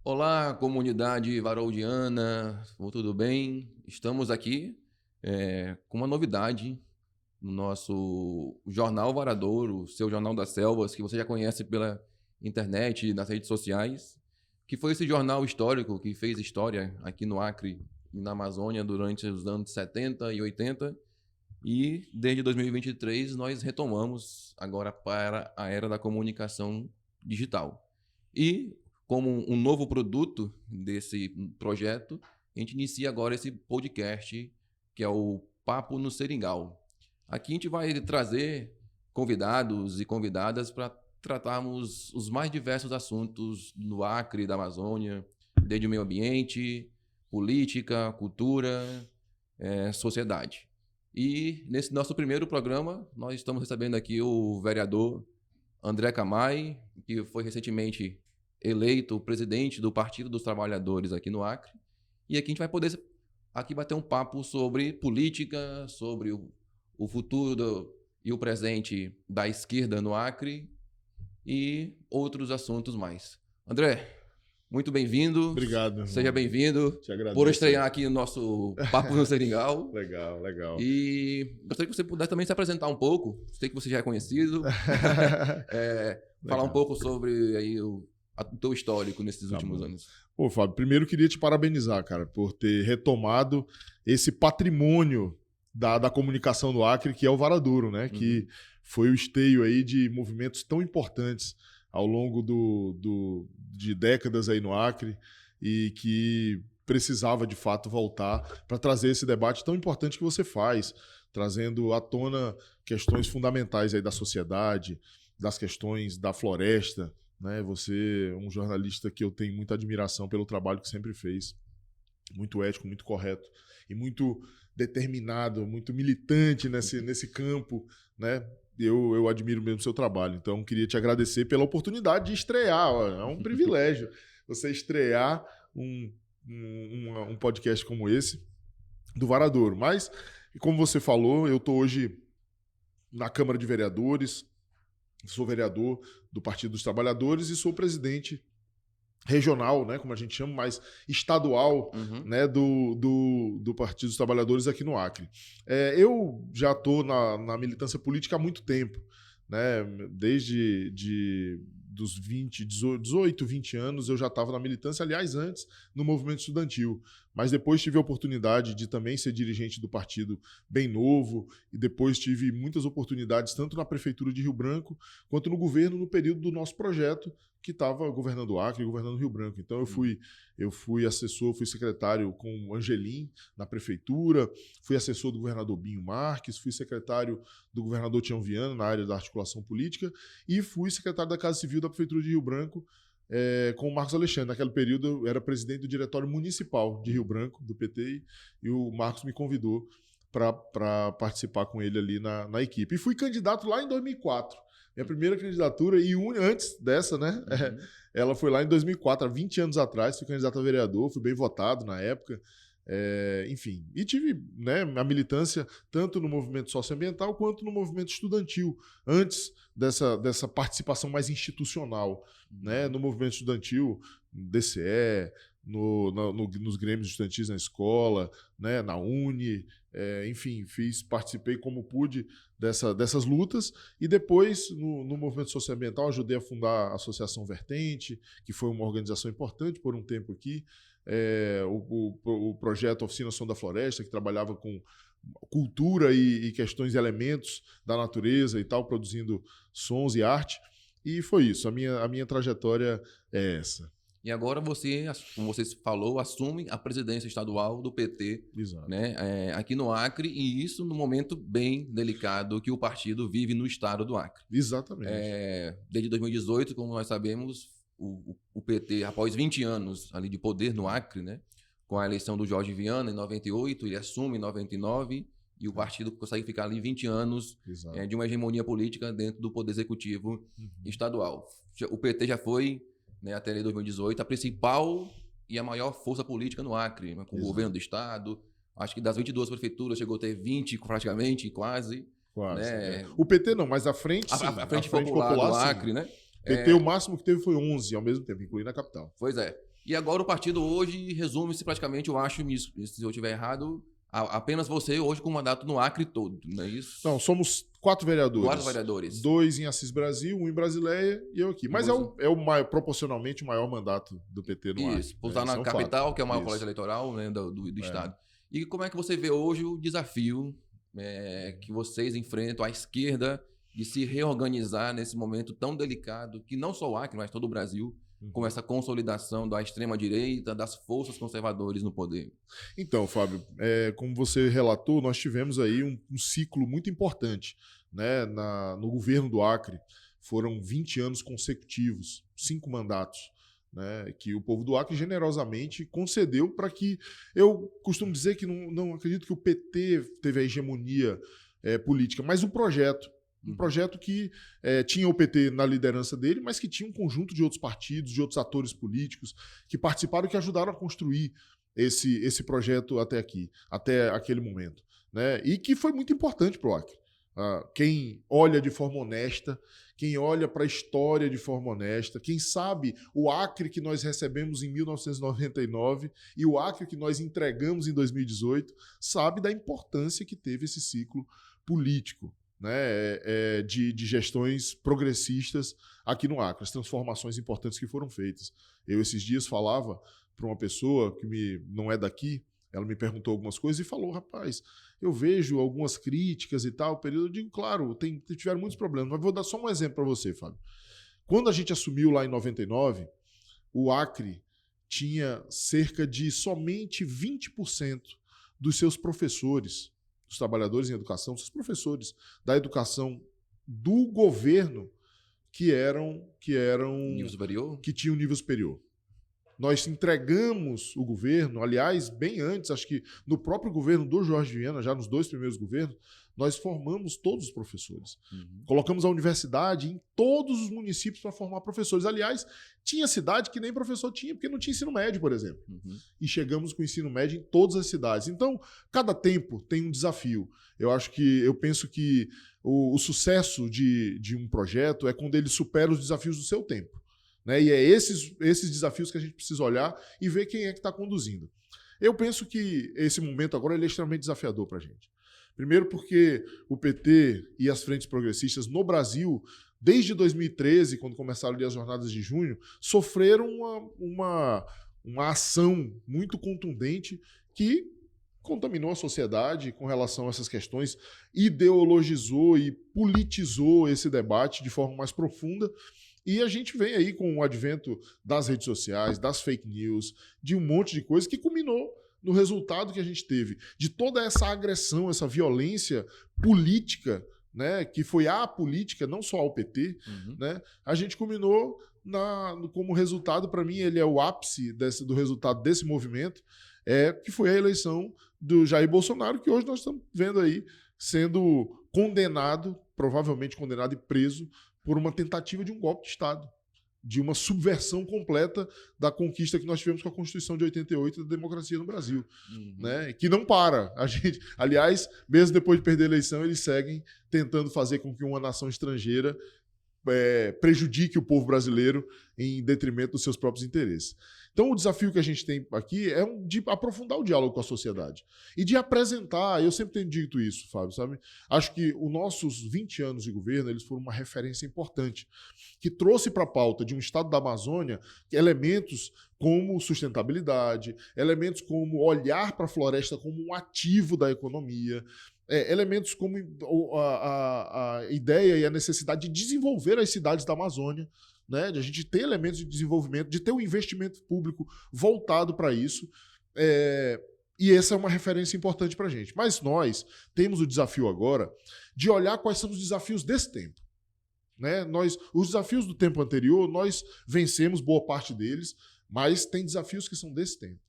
Olá, comunidade varoldiana, tudo bem? Estamos aqui com uma novidade no nosso Jornal Varadouro, o seu Jornal das Selvas, que você já conhece pela internet e nas redes sociais, que foi esse jornal histórico que fez história aqui no Acre e na Amazônia durante os anos 70 e 80. E desde 2023 nós retomamos agora para a era da comunicação digital. E como um novo produto desse projeto, a gente inicia agora esse podcast, que é o Papo no Seringal. Aqui a gente vai trazer convidados e convidadas para tratarmos os mais diversos assuntos do Acre e da Amazônia, desde o meio ambiente, política, cultura, sociedade. E nesse nosso primeiro programa, nós estamos recebendo aqui o vereador André Camay, que foi recentemente eleito presidente do Partido dos Trabalhadores aqui no Acre. E aqui a gente vai poder aqui bater um papo sobre política, sobre o futuro e o presente da esquerda no Acre e outros assuntos mais. André, muito bem-vindo. Obrigado, irmão. Seja bem-vindo. Te agradeço. Por estrear aqui o nosso Papo no Seringal. Legal, legal. E gostaria que você pudesse também se apresentar um pouco. Sei que você já é conhecido. Falar um pouco sobre aí o teu histórico nesses últimos anos. Pô, Fábio, primeiro queria te parabenizar, cara, por ter retomado esse patrimônio da comunicação do Acre, que é o Varadouro, né? Que foi o esteio aí de movimentos tão importantes ao longo de décadas aí no Acre e que precisava, de fato, voltar para trazer esse debate tão importante que você faz, trazendo à tona questões fundamentais aí da sociedade, das questões da floresta, né? Você é um jornalista que eu tenho muita admiração pelo trabalho que sempre fez, muito ético, muito correto e muito determinado, muito militante nesse campo, né? Eu admiro mesmo o seu trabalho, então queria te agradecer pela oportunidade de estrear. É um privilégio você estrear um podcast como esse do Varadouro. Mas, como você falou, eu estou hoje na Câmara de Vereadores, sou vereador do Partido dos Trabalhadores e sou presidente regional, né, como a gente chama, mas estadual, né, do Partido dos Trabalhadores aqui no Acre. Eu já estou na militância política há muito tempo, né, desde dos 18, 20 anos eu já estava na militância, aliás, antes no movimento estudantil, mas depois tive a oportunidade de também ser dirigente do partido bem novo e depois tive muitas oportunidades tanto na Prefeitura de Rio Branco quanto no governo no período do nosso projeto, que estava governando o Acre e governando Rio Branco. Então eu fui assessor, fui secretário com o Angelim na prefeitura, fui assessor do governador Binho Marques, fui secretário do governador Tião Viana na área da articulação política e fui secretário da Casa Civil da Prefeitura de Rio Branco com o Marcos Alexandre. Naquele período eu era presidente do Diretório Municipal de Rio Branco, do PT, e o Marcos me convidou para participar com ele ali na equipe. E fui candidato lá em 2004. Minha primeira candidatura, e antes dessa, né? Ela foi lá em 2004, há 20 anos atrás, fui candidato a vereador, fui bem votado na época. Enfim, e tive, né, a militância tanto no movimento socioambiental quanto no movimento estudantil, antes dessa participação mais institucional, né, no movimento estudantil, DCE, nos grêmios estudantis na escola, né, na Uni, enfim, participei como pude dessas lutas e depois no movimento socioambiental ajudei a fundar a Associação Vertente, que foi uma organização importante por um tempo aqui, o projeto Oficina Som da Floresta, que trabalhava com cultura e questões e elementos da natureza e tal, produzindo sons e arte, e foi isso, a minha trajetória é essa. E agora você, como você falou, assume a presidência estadual do PT, né, aqui no Acre, e isso num momento bem delicado que o partido vive no estado do Acre. Exatamente. Desde 2018, como nós sabemos, o PT, após 20 anos ali de poder no Acre, né, com a eleição do Jorge Viana em 98, ele assume em 99, e o partido consegue ficar ali 20 anos de uma hegemonia política dentro do poder executivo estadual. O PT já foi, né, até 2018, a principal e a maior força política no Acre, né, com o governo do estado. Acho que das 22 prefeituras chegou a ter 20 praticamente, quase. Quase. Né? O PT não, mas a frente, sim. A Frente Popular do Acre, né? PT, o máximo que teve foi 11 ao mesmo tempo, incluindo a capital. Pois é. E agora o partido hoje resume-se praticamente, eu acho, se eu estiver errado, apenas você hoje com mandato no Acre todo, não é isso? Não, somos 4 vereadores. 4 vereadores. 2 em Assis Brasil, 1 em Brasileia e eu aqui. Mas é o maior, proporcionalmente o maior mandato do PT no Acre. Isso, por estar na capital, que é o maior colégio eleitoral, né, do estado. E como é que você vê hoje o desafio que vocês enfrentam à esquerda de se reorganizar nesse momento tão delicado, que não só o Acre, mas todo o Brasil, com essa consolidação da extrema-direita, das forças conservadoras no poder? Então, Fábio, como você relatou, nós tivemos aí um ciclo muito importante, né, no governo do Acre. Foram 20 anos consecutivos, 5 mandatos, né, que o povo do Acre generosamente concedeu para que... Eu costumo dizer que não acredito que o PT teve a hegemonia política, mas o projeto. Um projeto que tinha o PT na liderança dele, mas que tinha um conjunto de outros partidos, de outros atores políticos que participaram e que ajudaram a construir esse projeto até aqui, até aquele momento, né? E que foi muito importante para o Acre. Quem olha de forma honesta, quem olha para a história de forma honesta, quem sabe o Acre que nós recebemos em 1999 e o Acre que nós entregamos em 2018, sabe da importância que teve esse ciclo político, né, de gestões progressistas aqui no Acre, as transformações importantes que foram feitas. Eu, esses dias, falava para uma pessoa que não é daqui, ela me perguntou algumas coisas e falou, rapaz, eu vejo algumas críticas e tal, período, eu digo, claro, tiveram muitos problemas, mas vou dar só um exemplo para você, Fábio. Quando a gente assumiu lá em 99, o Acre tinha cerca de somente 20% dos seus professores, os trabalhadores em educação, os professores da educação do governo que Nível superior? Que tinham nível superior. Nós entregamos o governo, aliás, bem antes, acho que no próprio governo do Jorge Viana, já nos 2 primeiros governos, nós formamos todos os professores. Colocamos a universidade em todos os municípios para formar professores. Aliás, tinha cidade que nem professor tinha, porque não tinha ensino médio, por exemplo. E chegamos com o ensino médio em todas as cidades. Então, cada tempo tem um desafio. Eu penso que o sucesso de um projeto é quando ele supera os desafios do seu tempo, né? E é esses desafios que a gente precisa olhar e ver quem é que está conduzindo. Eu penso que esse momento agora ele é extremamente desafiador para a gente. Primeiro porque o PT e as frentes progressistas no Brasil, desde 2013, quando começaram ali as jornadas de junho, sofreram uma ação muito contundente que contaminou a sociedade com relação a essas questões, ideologizou e politizou esse debate de forma mais profunda. E a gente vem aí com o advento das redes sociais, das fake news, de um monte de coisa que culminou no resultado que a gente teve, de toda essa agressão, essa violência política, né, que foi a política, não só ao PT, né, a gente culminou como resultado, para mim, ele é o ápice do resultado desse movimento, que foi a eleição do Jair Bolsonaro, que hoje nós estamos vendo aí sendo condenado, provavelmente condenado e preso, por uma tentativa de um golpe de Estado, de uma subversão completa da conquista que nós tivemos com a Constituição de 88 da democracia no Brasil, né? Que não para. Aliás, mesmo depois de perder a eleição, eles seguem tentando fazer com que uma nação estrangeira prejudique o povo brasileiro em detrimento dos seus próprios interesses. Então, o desafio que a gente tem aqui é de aprofundar o diálogo com a sociedade e de apresentar, eu sempre tenho dito isso, Fábio, sabe? Acho que os nossos 20 anos de governo, eles foram uma referência importante, que trouxe para a pauta de um estado da Amazônia elementos como sustentabilidade, elementos como olhar para a floresta como um ativo da economia, elementos como a ideia e a necessidade de desenvolver as cidades da Amazônia, né? De a gente ter elementos de desenvolvimento, de ter um investimento público voltado para isso. E essa é uma referência importante para a gente. Mas nós temos o desafio agora de olhar quais são os desafios desse tempo, né? Os desafios do tempo anterior, nós vencemos boa parte deles, mas tem desafios que são desse tempo.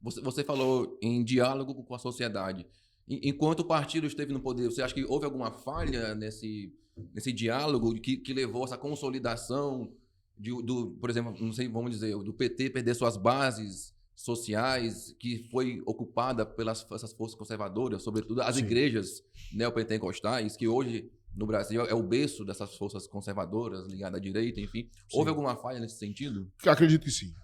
Você falou em diálogo com a sociedade. Enquanto o partido esteve no poder, você acha que houve alguma falha nesse diálogo que levou a essa consolidação por exemplo, não sei, vamos dizer, do PT perder suas bases sociais, que foi ocupada pelas essas forças conservadoras, sobretudo as igrejas neopentecostais, que hoje no Brasil é o berço dessas forças conservadoras ligadas à direita, enfim. Sim. Houve alguma falha nesse sentido? Acredito que sim.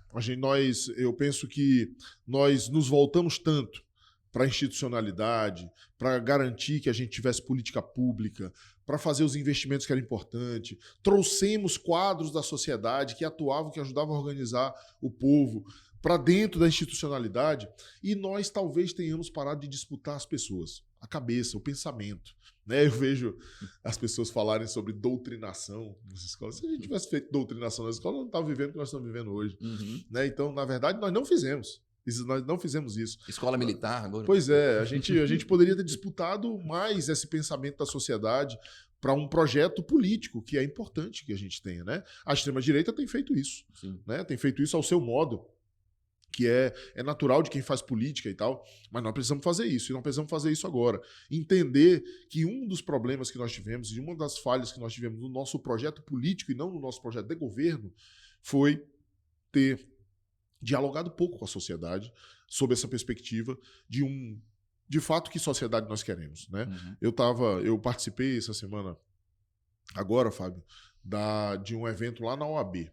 Eu penso que nós nos voltamos tanto para a institucionalidade, para garantir que a gente tivesse política pública, para fazer os investimentos que era importante. Trouxemos quadros da sociedade que atuavam, que ajudavam a organizar o povo para dentro da institucionalidade, e nós talvez tenhamos parado de disputar as pessoas, a cabeça, o pensamento. Né? Eu vejo as pessoas falarem sobre doutrinação nas escolas. Se a gente tivesse feito doutrinação nas escolas, não estava vivendo o que nós estamos vivendo hoje. Uhum. Né? Então, na verdade, nós não fizemos. Nós não fizemos isso. Escola militar agora? Pois é, a gente poderia ter disputado mais esse pensamento da sociedade para um projeto político, que é importante que a gente tenha. Né? A extrema-direita tem feito isso. Né? Tem feito isso ao seu modo, que é natural de quem faz política e tal, mas nós precisamos fazer isso, e nós precisamos fazer isso agora. Entender que um dos problemas que nós tivemos, e uma das falhas que nós tivemos no nosso projeto político e não no nosso projeto de governo, foi ter dialogado pouco com a sociedade sob essa perspectiva de fato, que sociedade nós queremos. Né? Uhum. Eu participei essa semana, agora, Fábio, de um evento lá na OAB,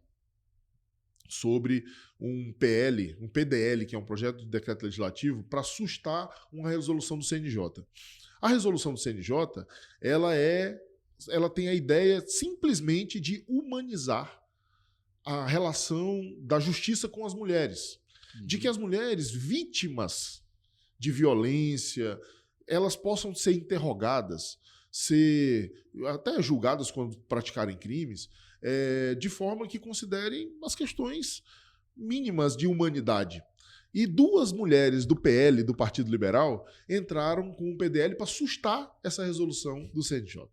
sobre um PDL, que é um projeto de decreto legislativo, para sustar uma resolução do CNJ. A resolução do CNJ, ela tem a ideia simplesmente de humanizar a relação da justiça com as mulheres. De que as mulheres vítimas de violência, elas possam ser interrogadas, ser até julgadas quando praticarem crimes, de forma que considerem as questões mínimas de humanidade. E 2 mulheres do PL, do Partido Liberal, entraram com o PDL para sustar essa resolução do CNJ.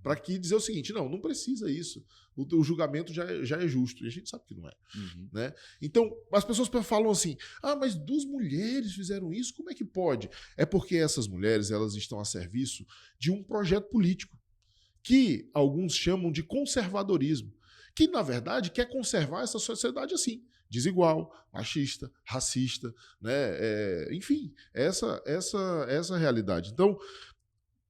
Para dizer o seguinte, não precisa isso. O julgamento já é justo. E a gente sabe que não é. Uhum. Né? Então, as pessoas falam assim, mas 2 mulheres fizeram isso, como é que pode? É porque essas mulheres, elas estão a serviço de um projeto político, que alguns chamam de conservadorismo, que, na verdade, quer conservar essa sociedade assim, desigual, machista, racista, né? Enfim, essa realidade. Então,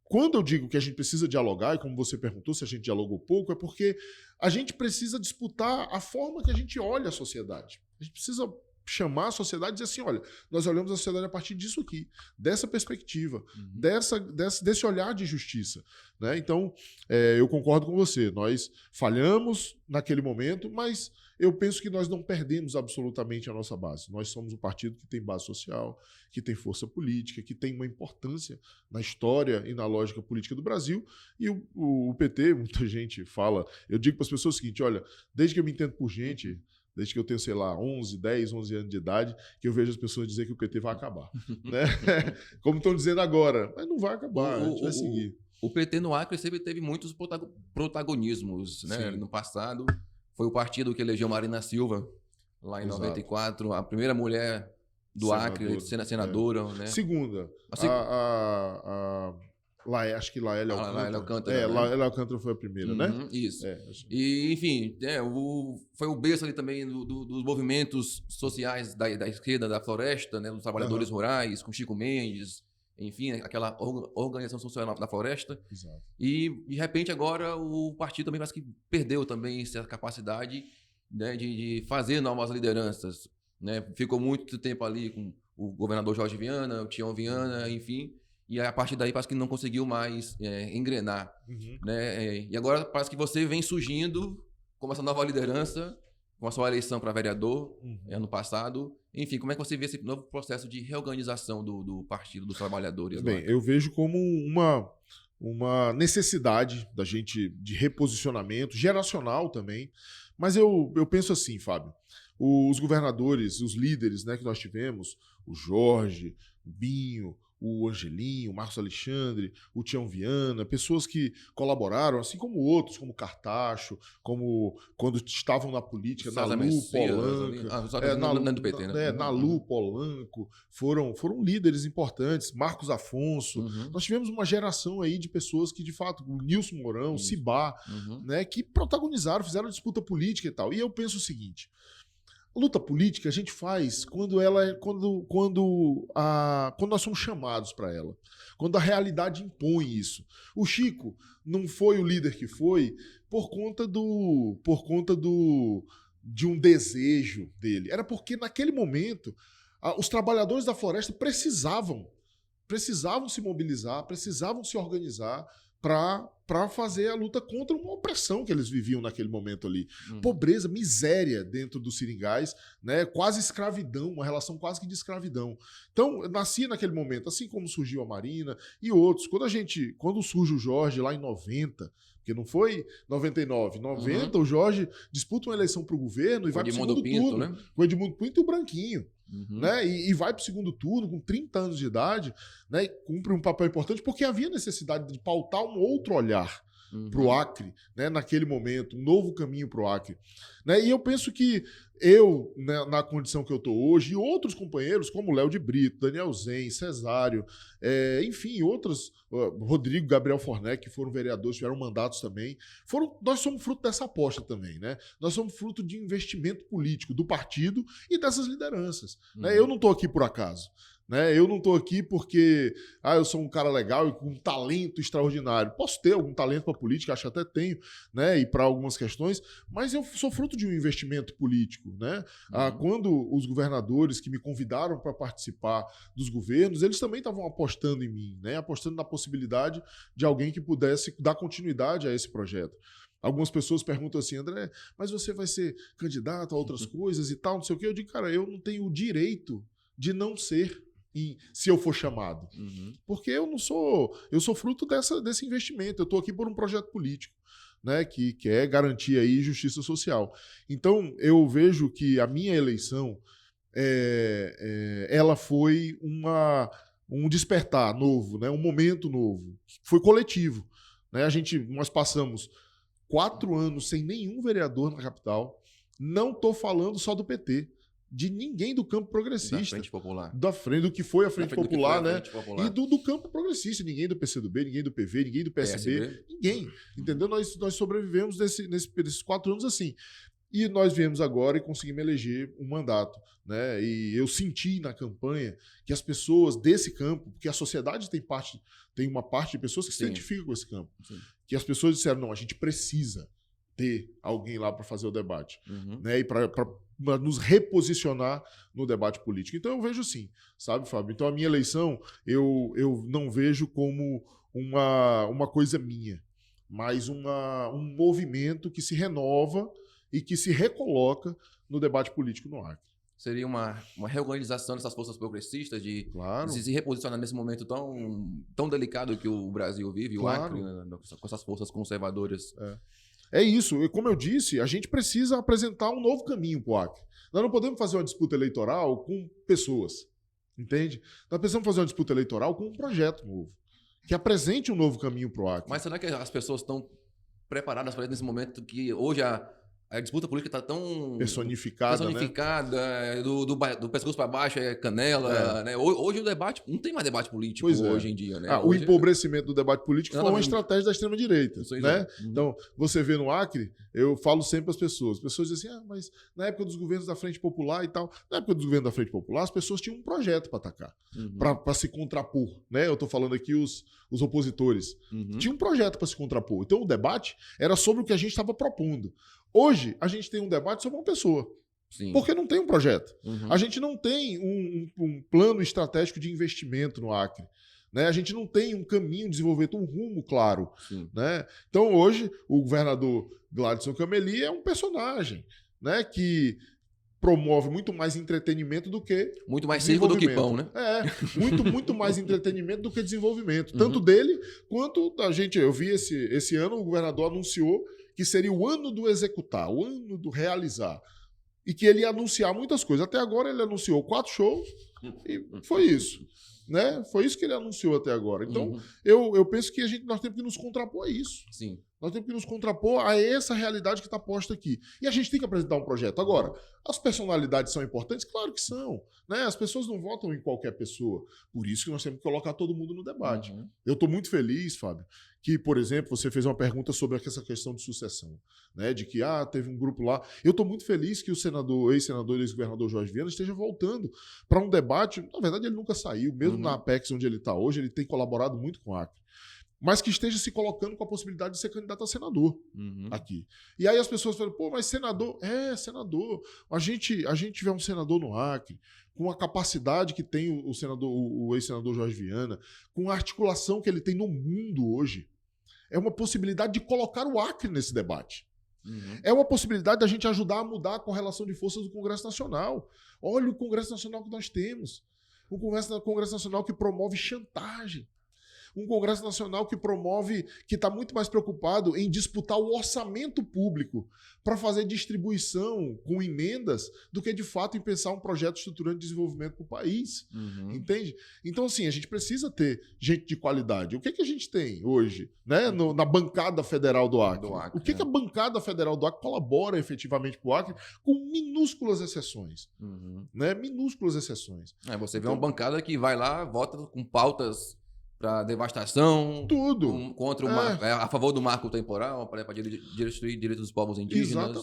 quando eu digo que a gente precisa dialogar, e como você perguntou se a gente dialogou pouco, é porque a gente precisa disputar a forma que a gente olha a sociedade. A gente precisa chamar a sociedade e dizer assim, olha, nós olhamos a sociedade a partir disso aqui, dessa perspectiva, desse olhar de justiça. Né? Então, eu concordo com você, nós falhamos naquele momento, mas eu penso que nós não perdemos absolutamente a nossa base. Nós somos um partido que tem base social, que tem força política, que tem uma importância na história e na lógica política do Brasil. E o PT, muita gente fala, eu digo para as pessoas o seguinte, olha, desde que eu me entendo por gente, desde que eu tenho, sei lá, 10, 11 anos de idade, que eu vejo as pessoas dizer que o PT vai acabar. Né? Como estão dizendo agora, mas não vai acabar, a gente vai seguir. O PT no Acre sempre teve muitos protagonismos, né? No passado, foi o partido que elegeu Marina Silva, lá em 94, a primeira mulher do Acre, senadora. Né? Segunda, acho que Laélia Alcântara. Laélia Alcântara foi a primeira, né? Isso. E, enfim, foi o berço ali também dos movimentos sociais da esquerda, da floresta, né? Dos trabalhadores rurais, com Chico Mendes, enfim, aquela organização social da floresta. Exato. E, de repente, agora o partido também parece que perdeu também essa capacidade, né, de fazer novas lideranças. Né? Ficou muito tempo ali com o governador Jorge Viana, o Tião Viana, enfim. E a partir daí parece que não conseguiu mais engrenar. Né? E agora parece que você vem surgindo como essa nova liderança, com a sua eleição para vereador ano passado. Enfim, como é que você vê esse novo processo de reorganização do Partido dos Trabalhadores? Bem, eu vejo como uma necessidade da gente de reposicionamento, geracional também. Mas eu penso assim, Fábio, os governadores, os líderes, né, que nós tivemos, o Jorge, o Binho, o Angelinho, o Marcos Alexandre, o Tião Viana, pessoas que colaboraram, assim como outros, como Cartacho, como quando estavam na política, Nalu Polanco, foram líderes importantes, Marcos Afonso. Nós tivemos uma geração aí de pessoas que, de fato, o Nilson Mourão, o Cibá, né, que protagonizaram, fizeram disputa política e tal. E eu penso o seguinte, luta política a gente faz quando nós somos chamados para ela, quando a realidade impõe isso. O Chico não foi o líder que foi por conta de um desejo dele. Era porque naquele momento os trabalhadores da floresta precisavam se mobilizar, precisavam se organizar para fazer a luta contra uma opressão que eles viviam naquele momento ali. Pobreza, miséria dentro dos seringais, né? Quase escravidão, uma relação quase que de escravidão. Então, nascia naquele momento, assim como surgiu a Marina e outros. Quando surge o Jorge lá em 90, porque não foi 99, 90, o Jorge disputa uma eleição para o governo e vai para o segundo turno, né? Com o Edmundo Pinto e o Branquinho. Né? E vai para o segundo turno com 30 anos de idade, né? E cumpre um papel importante porque havia necessidade de pautar um outro olhar para o Acre, né? Naquele momento, um novo caminho para o Acre, né? E eu penso que eu, né, na condição que eu estou hoje, e outros companheiros como Léo de Brito, Daniel Zen, Cesário, enfim, outros, Rodrigo, Gabriel Fornec, que foram vereadores, tiveram mandatos também, nós somos fruto dessa aposta também, né? Nós somos fruto de investimento político do partido e dessas lideranças, né? Eu não estou aqui por acaso. Né? Eu não estou aqui porque eu sou um cara legal e com um talento extraordinário. Posso ter algum talento para política, acho que até tenho, né? E para algumas questões, mas eu sou fruto de um investimento político. Né? Quando os governadores que me convidaram para participar dos governos, eles também estavam apostando em mim, né? Apostando na possibilidade de alguém que pudesse dar continuidade a esse projeto. Algumas pessoas perguntam assim, André, mas você vai ser candidato a outras coisas e tal, não sei o quê. Eu digo, cara, eu não tenho o direito de não ser, se eu for chamado. Porque eu sou fruto desse investimento. Eu estou aqui por um projeto político, né, que quer garantir aí justiça social. Então, eu vejo que a minha eleição ela foi um despertar novo, né, um momento novo. Foi coletivo. Né? Nós passamos 4 anos sem nenhum vereador na capital. Não estou falando só do PT. De ninguém do campo progressista. Da Frente Popular. Do que foi a Frente Popular, né? Frente Popular. E do campo progressista. Ninguém do PCdoB, ninguém do PV, ninguém do PSB. Ninguém. Entendeu? Nós sobrevivemos nesses 4 anos assim. E nós viemos agora e conseguimos eleger um mandato. Né? E eu senti na campanha que as pessoas desse campo, porque a sociedade tem uma parte de pessoas que se identificam com esse campo, que as pessoas disseram, não, a gente precisa ter alguém lá para fazer o debate. Né? E para nos reposicionar no debate político. Então eu vejo assim, sabe, Fábio? Então a minha eleição eu não vejo como uma coisa minha, mas um movimento que se renova e que se recoloca no debate político no Acre. Seria uma reorganização dessas forças progressistas de se reposicionar nesse momento tão delicado que o Brasil vive, o Acre, né, com essas forças conservadoras. É isso. E como eu disse, a gente precisa apresentar um novo caminho para o Acre. Nós não podemos fazer uma disputa eleitoral com pessoas, entende? Nós precisamos fazer uma disputa eleitoral com um projeto novo, que apresente um novo caminho para o Acre. Mas será que as pessoas estão preparadas para nesse momento que hoje a disputa política está tão personificada, né? do pescoço para baixo é canela, né? Hoje o debate não tem mais debate político hoje em dia, né? O empobrecimento do debate político foi uma estratégia da extrema direita, né? Então você vê no Acre, eu falo sempre às pessoas. As pessoas dizem assim, mas na época dos governos da Frente Popular e tal, na época dos governos da Frente Popular, as pessoas tinham um projeto para atacar, para se contrapor, né? Eu estou falando aqui os opositores. Tinha um projeto para se contrapor. Então o debate era sobre o que a gente estava propondo. Hoje, a gente tem um debate sobre uma pessoa. Porque não tem um projeto. A gente não tem um plano estratégico de investimento no Acre. Né? A gente não tem um caminho de desenvolvimento, um rumo claro. Né? Então, hoje, o governador Gladson Cameli é um personagem, né, que promove muito mais entretenimento do que muito mais circo do que pão, né? Muito mais entretenimento do que desenvolvimento. Tanto dele quanto da gente. Eu vi esse ano, o governador anunciou que seria o ano do executar, o ano do realizar. E que ele ia anunciar muitas coisas. Até agora ele anunciou 4 shows e foi isso. Né? Foi isso que ele anunciou até agora. Então, eu penso que nós temos que nos contrapor a isso. Nós temos que nos contrapor a essa realidade que está posta aqui. E a gente tem que apresentar um projeto. Agora, as personalidades são importantes? Claro que são. Né? As pessoas não votam em qualquer pessoa. Por isso que nós temos que colocar todo mundo no debate. Uhum. Eu estou muito feliz, Fábio, que, por exemplo, você fez uma pergunta sobre essa questão de sucessão. Né? De que teve um grupo lá. Eu estou muito feliz que o ex-senador e ex-governador Jorge Viana esteja voltando para um debate. Na verdade, ele nunca saiu. Mesmo na Apex, onde ele está hoje, ele tem colaborado muito com o Acre. Mas que esteja se colocando com a possibilidade de ser candidato a senador aqui. E aí as pessoas falam, pô, mas senador? Senador. A gente tiver um senador no Acre, com a capacidade que tem o ex-senador Jorge Viana, com a articulação que ele tem no mundo hoje, é uma possibilidade de colocar o Acre nesse debate. É uma possibilidade da gente ajudar a mudar a correlação de forças do Congresso Nacional. Olha o Congresso Nacional que nós temos. Um Congresso Nacional que promove chantagem. Um Congresso Nacional que está muito mais preocupado em disputar o orçamento público para fazer distribuição com emendas do que, de fato, em pensar um projeto estruturante de desenvolvimento para o país. Entende? Então, assim, a gente precisa ter gente de qualidade. O que a gente tem hoje, né, na bancada federal do Acre? O que a bancada federal do Acre colabora efetivamente para o Acre com minúsculas exceções? Né? Minúsculas exceções. Você vê uma bancada que vai lá, vota com pautas para devastação, tudo a favor do marco temporal, para destruir direitos dos povos indígenas.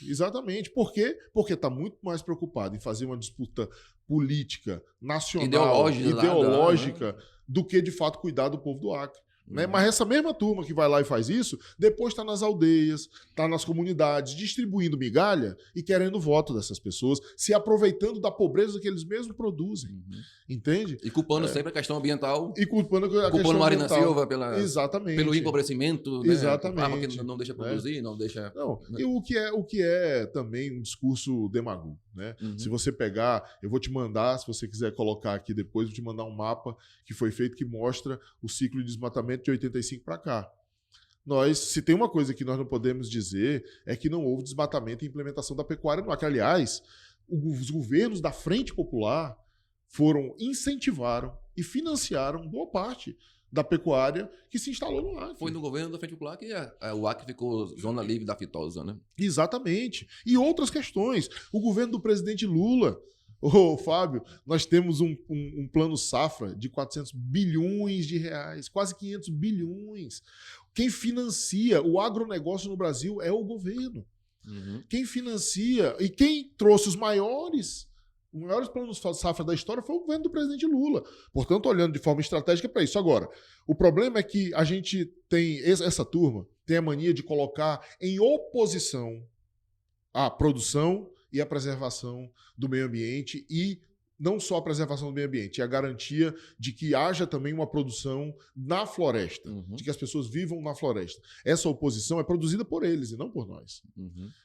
Exatamente. Por quê? Porque está muito mais preocupado em fazer uma disputa política, nacional, ideológica, do que, de fato, cuidar do povo do Acre. Né? Mas essa mesma turma que vai lá e faz isso, depois está nas aldeias, está nas comunidades, distribuindo migalha e querendo voto dessas pessoas, se aproveitando da pobreza que eles mesmos produzem. Entende? E culpando sempre a questão ambiental. E culpando a questão Marina ambiental. Silva pelo empobrecimento. Exatamente. Que não deixa produzir, não deixa... Não. E o que é também um discurso demagogo. Né? Se você pegar, eu vou te mandar, se você quiser colocar aqui depois, vou te mandar um mapa que foi feito que mostra o ciclo de desmatamento de 85 para cá. Se tem uma coisa que nós não podemos dizer, é que não houve desmatamento e implementação da pecuária no Acre. Aliás, os governos da Frente Popular incentivaram e financiaram boa parte da pecuária que se instalou no Acre. Foi no governo da Frente Popular que o Acre ficou zona livre da fitosa, né? Exatamente. E outras questões. O governo do presidente Lula, Fábio, nós temos um plano safra de 400 bilhões de reais, quase 500 bilhões. Quem financia o agronegócio no Brasil é o governo. Quem financia e quem trouxe os maiores planos safra da história foi o governo do presidente Lula. Portanto, olhando de forma estratégica para isso. Agora, o problema é que a gente tem, essa turma tem a mania de colocar em oposição a produção e a preservação do meio ambiente, e não só a preservação do meio ambiente, a garantia de que haja também uma produção na floresta, de que as pessoas vivam na floresta. Essa oposição é produzida por eles e não por nós.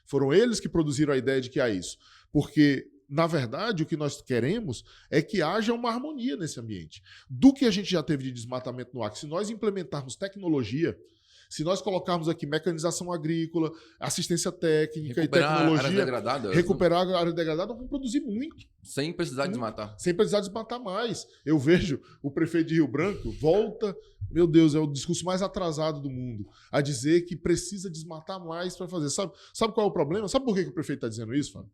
Foram eles que produziram a ideia de que há isso. Porque, na verdade, o que nós queremos é que haja uma harmonia nesse ambiente. Do que a gente já teve de desmatamento no Acre, se nós implementarmos tecnologia, se nós colocarmos aqui mecanização agrícola, assistência técnica e tecnologia, recuperar a área degradada, nós vamos produzir muito. Sem precisar desmatar. Sem precisar desmatar mais. Eu vejo o prefeito de Rio Branco volta, meu Deus, é o discurso mais atrasado do mundo, a dizer que precisa desmatar mais para fazer. Sabe qual é o problema? Sabe por que o prefeito está dizendo isso, Fábio?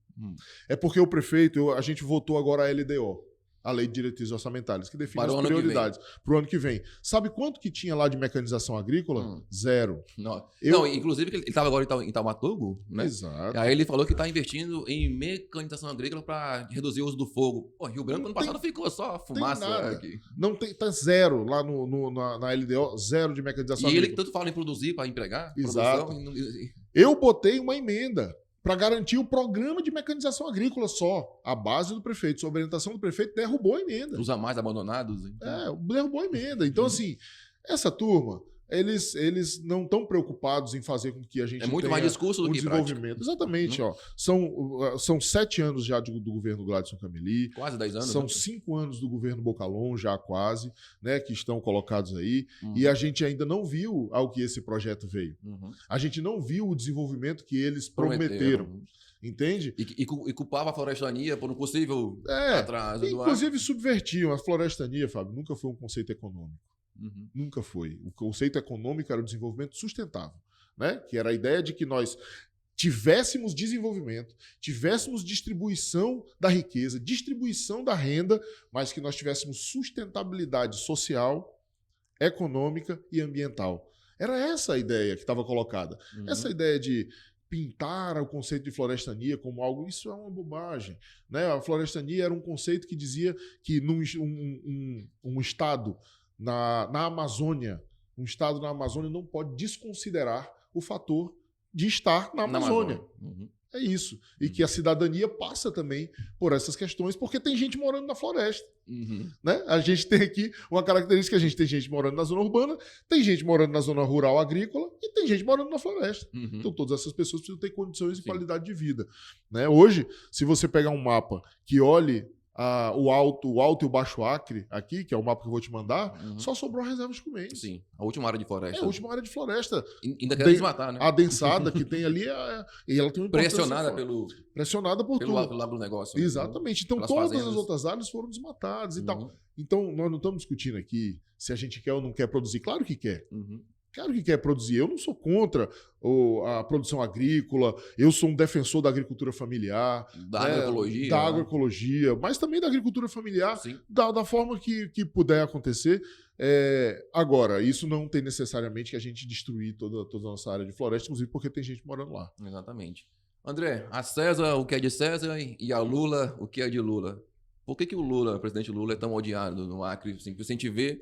É porque o prefeito, a gente votou agora a LDO. A Lei de Diretrizes Orçamentárias, que define as prioridades para o ano que vem. Sabe quanto que tinha lá de mecanização agrícola? Zero. Não, inclusive ele estava agora em Taumatuba, né? Exato. Aí ele falou que está investindo em mecanização agrícola para reduzir o uso do fogo. Pô, Rio Branco ano passado ficou só fumaça aqui. Não tem, tá zero lá na LDO, zero de mecanização agrícola. E ele que tanto fala em produzir para empregar. Exato. Eu botei uma emenda para garantir o programa de mecanização agrícola só. A base do prefeito, sob orientação do prefeito, derrubou a emenda. Os a mais abandonados. Então. Derrubou a emenda. Então, assim, essa turma, eles não estão preocupados em fazer com que a gente tenha muito mais discurso do que desenvolvimento. Exatamente. São 7 anos já do governo Gladson Cameli. Quase 10 anos. São 5 anos do governo Bocalon, já quase, né, que estão colocados aí. E a gente ainda não viu ao que esse projeto veio. A gente não viu o desenvolvimento que eles prometeram. Entende? E culpava a florestania por um possível atraso. Inclusive subvertiam. A florestania, Fábio, nunca foi um conceito econômico. Nunca foi. O conceito econômico era o desenvolvimento sustentável. né? Que era a ideia de que nós tivéssemos desenvolvimento, tivéssemos distribuição da riqueza, distribuição da renda, mas que nós tivéssemos sustentabilidade social, econômica e ambiental. Era essa a ideia que estava colocada. Essa ideia de pintar o conceito de florestania como algo, isso é uma bobagem, né? A florestania era um conceito que dizia que um estado na Amazônia, não pode desconsiderar o fator de estar na Amazônia. É isso. E que a cidadania passa também por essas questões, porque tem gente morando na floresta. Né? A gente tem aqui uma característica, a gente tem gente morando na zona urbana, tem gente morando na zona rural agrícola e tem gente morando na floresta. Então todas essas pessoas precisam ter condições e qualidade de vida. Né? Hoje, se você pegar um mapa que olhe o alto e o baixo Acre aqui, que é o mapa que eu vou te mandar, só sobrou a reserva de Cumendes. Sim, a última área de floresta. É a última área de floresta. Ainda quer desmatar, né? A densada que tem ali, e ela tem uma pressionada por pelo tudo. agronegócio. Exatamente. Então todas as outras áreas foram desmatadas e tal. Então nós não estamos discutindo aqui se a gente quer ou não quer produzir. Claro que quer. Claro que quer produzir. Eu não sou contra a produção agrícola, eu sou um defensor da agricultura familiar. Da agroecologia. Da agroecologia, mas também da agricultura familiar, da forma que puder acontecer. Agora, isso não tem necessariamente que a gente destruir toda a nossa área de floresta, inclusive porque tem gente morando lá. Exatamente. André, a César o que é de César e a Lula o que é de Lula. Por que o Lula, o presidente Lula, é tão odiado no Acre? Assim, a gente vê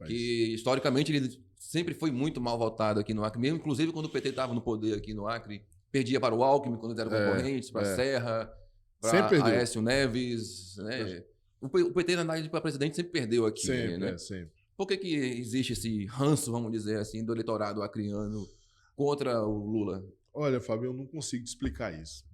que, historicamente, ele sempre foi muito mal votado aqui no Acre, mesmo inclusive quando o PT estava no poder aqui no Acre, perdia para o Alckmin quando eles eram concorrentes, para Serra, para Aécio Neves. Né? O PT, na análise para presidente, sempre perdeu aqui. Sempre, né? sempre. Por que existe esse ranço, vamos dizer assim, do eleitorado acriano contra o Lula? Olha, Fábio, eu não consigo te explicar isso.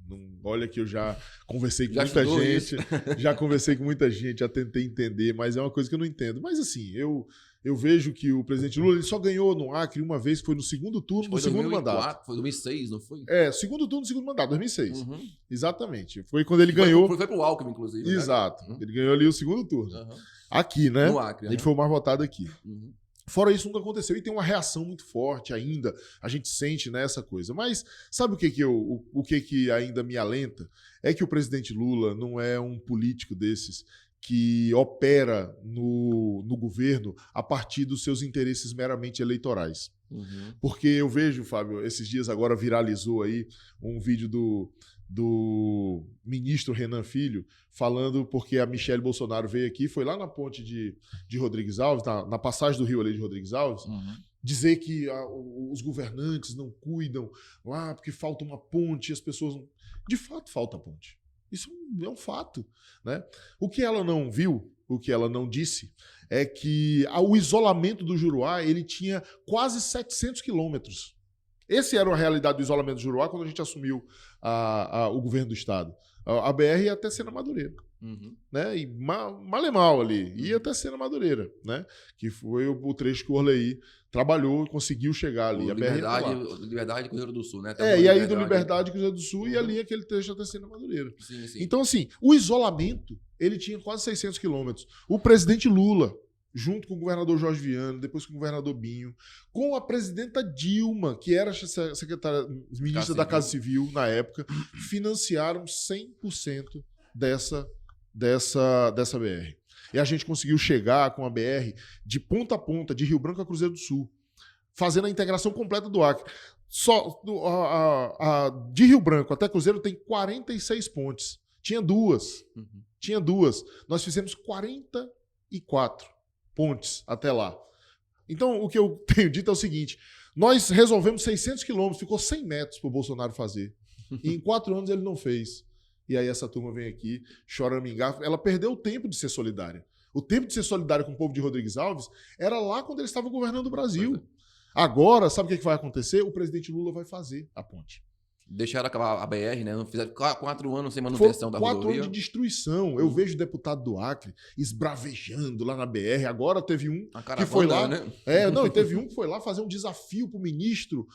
Olha que eu já conversei com muita gente, já conversei com muita gente, já tentei entender, mas é uma coisa que eu não entendo. Mas assim, eu vejo que o presidente Lula ele só ganhou no Acre uma vez, que foi no segundo turno do segundo mandato. Foi 2006, não foi? Segundo turno do segundo mandato, 2006. Exatamente. Foi quando ele ganhou. Foi pro Alckmin, inclusive. Exato. Né? Ele ganhou ali o segundo turno. Aqui, né? No Acre. Ele foi o mais votado aqui. Fora isso, nunca aconteceu. E tem uma reação muito forte ainda. A gente sente nessa coisa. Mas sabe o que ainda me alenta? É que o presidente Lula não é um político desses que opera no governo a partir dos seus interesses meramente eleitorais. Porque eu vejo, Fábio, esses dias agora viralizou aí um vídeo do ministro Renan Filho falando porque a Michelle Bolsonaro veio aqui, foi lá na ponte de Rodrigues Alves, na passagem do rio ali de Rodrigues Alves, dizer que os governantes não cuidam lá porque falta uma ponte, as pessoas não... De fato falta ponte. Isso é um fato, né? O que ela não viu, o que ela não disse, é que o isolamento do Juruá ele tinha quase 700 quilômetros. Essa era a realidade do isolamento do Juruá quando a gente assumiu o governo do estado. A BR ia até Sena Madureira. Né? E mal ali, ia até Sena Madureira, né? Que foi o trecho que o Orley trabalhou e conseguiu chegar ali. Liberdade e Cruzeiro do Sul, né? E aí do Liberdade e Cruzeiro do Sul e ali aquele trecho até Sena Madureira. Sim. Então, assim, o isolamento, ele tinha quase 600 quilômetros. O presidente Lula, junto com o governador Jorge Viana, depois com o governador Binho, com a presidenta Dilma, que era secretária, ministra da Casa Civil na época, financiaram 100% dessa BR. E a gente conseguiu chegar com a BR de ponta a ponta, de Rio Branco a Cruzeiro do Sul, fazendo a integração completa do Acre. Só de Rio Branco até Cruzeiro tem 46 pontes. Tinha duas. Nós fizemos 44 pontes até lá. Então, o que eu tenho dito é o seguinte, nós resolvemos 600 quilômetros, ficou 100 metros para o Bolsonaro fazer. E em 4 anos ele não fez. E aí essa turma vem aqui, choramingar. Ela perdeu o tempo de ser solidária. O tempo de ser solidária com o povo de Rodrigues Alves era lá quando ele estava governando o Brasil. Agora, sabe o que vai acontecer? O presidente Lula vai fazer a ponte. Deixaram acabar a BR, né? Não fizeram 4 anos sem manutenção da rodovia. 4 anos de destruição. Eu vejo deputado do Acre esbravejando lá na BR. Agora teve um que foi lá... Né? E teve um que foi lá fazer um desafio pro ministro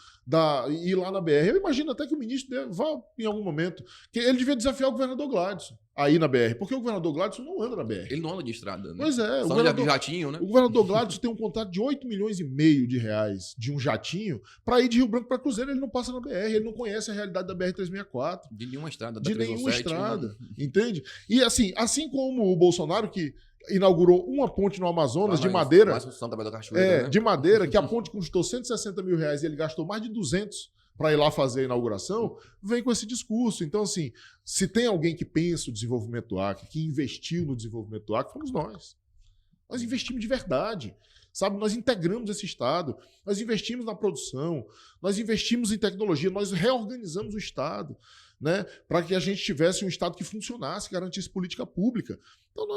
ir lá na BR. Eu imagino até que o ministro vá em algum momento. Que ele devia desafiar o governador Gladson. aí na BR? Porque o governador Gladson não anda na BR. Ele não anda de estrada, né? Pois é. Só anda de jatinho, né? O governador Gladson tem um contrato de 8,5 milhões de reais de um jatinho para ir de Rio Branco para Cruzeiro. Ele não passa na BR, ele não conhece a realidade da BR-364. De nenhuma estrada. De nenhuma estrada, entende? E assim como o Bolsonaro, que inaugurou uma ponte no Amazonas de madeira, de madeira, que a ponte custou 160 mil reais e ele gastou mais de 200 para ir lá fazer a inauguração, vem com esse discurso. Então, assim, se tem alguém que pensa o desenvolvimento do Acre, que investiu no desenvolvimento do Acre, fomos nós. Nós investimos de verdade, sabe? Nós integramos esse Estado, nós investimos na produção, nós investimos em tecnologia, nós reorganizamos o Estado, né? Para que a gente tivesse um Estado que funcionasse, garantisse política pública. Então,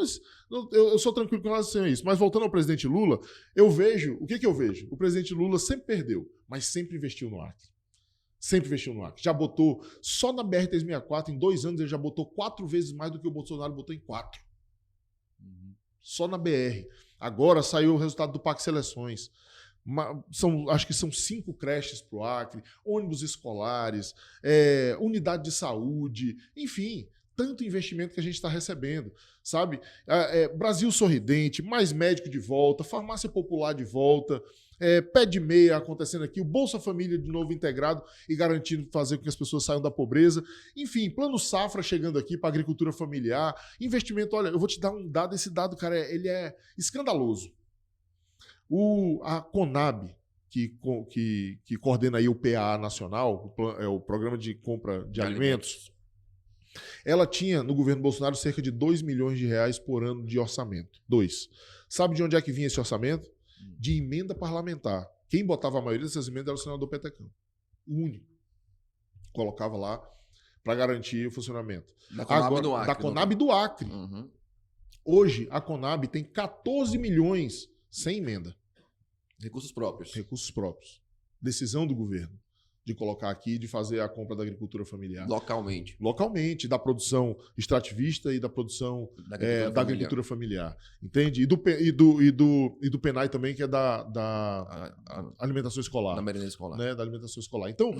eu sou tranquilo com relação a isso. Mas voltando ao presidente Lula, eu vejo, o que eu vejo? O presidente Lula sempre perdeu, mas sempre investiu no Acre. Sempre investiu no Acre. Já botou, só na BR-364, em 2 anos, ele já botou 4 vezes mais do que o Bolsonaro botou em 4. Só na BR. Agora saiu o resultado do PAC Seleções. Acho que são 5 creches para o Acre, ônibus escolares, unidade de saúde, enfim, tanto investimento que a gente está recebendo, sabe? Brasil Sorridente, mais médico de volta, farmácia popular de volta, pé de meia acontecendo aqui, o Bolsa Família de novo integrado e garantindo fazer com que as pessoas saiam da pobreza. Enfim, Plano Safra chegando aqui para a agricultura familiar, investimento. Olha, eu vou te dar um dado, esse dado, cara, ele é escandaloso. A Conab, que coordena aí o PAA Nacional, o Programa de Compra de Alimentos, ela tinha no governo Bolsonaro cerca de 2 milhões de reais por ano de orçamento. 2. Sabe de onde é que vinha esse orçamento? De emenda parlamentar. Quem botava a maioria dessas emendas era o senador Petecão. O único. Colocava lá para garantir o funcionamento. Da Conab do Acre. Da Conab do Acre. Uhum. Hoje, a Conab tem 14 milhões sem emenda. Recursos próprios. Recursos próprios. Decisão do governo de colocar aqui, de fazer a compra da agricultura familiar. Localmente. Localmente, da produção extrativista e da produção da agricultura familiar. Entende? E do PENAI também, que é da alimentação escolar. Da merenda escolar. Né? Da alimentação escolar. Então,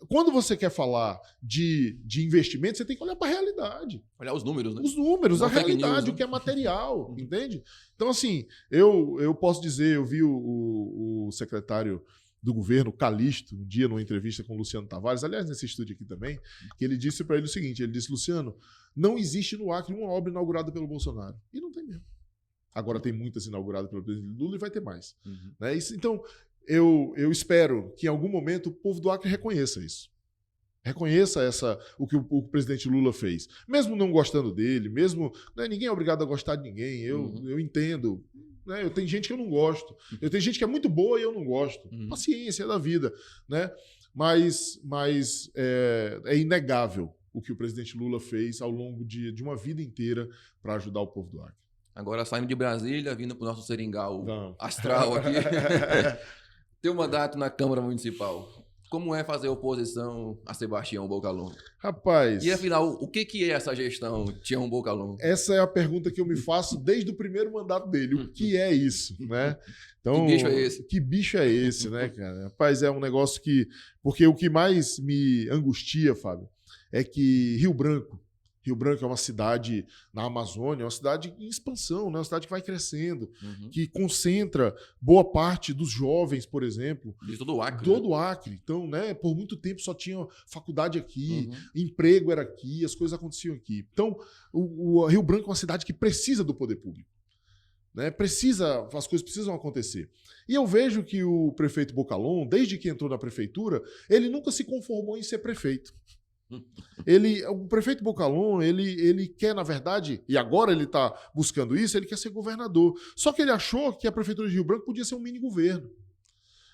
quando você quer falar de investimento, você tem que olhar para a realidade. Olhar os números, né? Os números, a realidade, news, né? o que é material, entende? Então, assim, eu posso dizer, eu vi o secretário do governo, Calixto, um dia numa entrevista com o Luciano Tavares, aliás, nesse estúdio aqui também, que ele disse para ele o seguinte, ele disse, Luciano, não existe no Acre uma obra inaugurada pelo Bolsonaro. E não tem mesmo. Agora tem muitas inauguradas pelo presidente Lula e vai ter mais. Uhum. Né? Então, eu espero que em algum momento o povo do Acre reconheça isso. Reconheça o que o presidente Lula fez. Mesmo não gostando dele, mesmo... Né, ninguém é obrigado a gostar de ninguém, eu entendo... Né? Eu tenho gente que eu não gosto. Eu tenho gente que é muito boa e eu não gosto. Paciência, é da vida. Né? Mas é inegável o que o presidente Lula fez ao longo de uma vida inteira para ajudar o povo do Acre. Agora, saindo de Brasília, vindo para o nosso seringal astral aqui. Tem um mandato na Câmara Municipal. Como é fazer oposição a Sebastião Bocalon? Rapaz... E afinal, o que é essa gestão, Tião Bocalon? Essa é a pergunta que eu me faço desde o primeiro mandato dele. O que é isso, né? Então, que bicho é esse? Que bicho é esse, né, cara? Rapaz, é um negócio que... Porque o que mais me angustia, Fábio, é que Rio Branco é uma cidade na Amazônia, é uma cidade em expansão, né? Uma cidade que vai crescendo, que concentra boa parte dos jovens, por exemplo. De todo o Acre. Todo o Acre. Então, né, por muito tempo só tinha faculdade aqui, emprego era aqui, as coisas aconteciam aqui. Então, o Rio Branco é uma cidade que precisa do poder público. Né? As coisas precisam acontecer. E eu vejo que o prefeito Bocalon, desde que entrou na prefeitura, ele nunca se conformou em ser prefeito. O prefeito Bocalon, ele quer, na verdade, e agora ele está buscando isso, ele quer ser governador. Só que ele achou que a prefeitura de Rio Branco podia ser um mini-governo.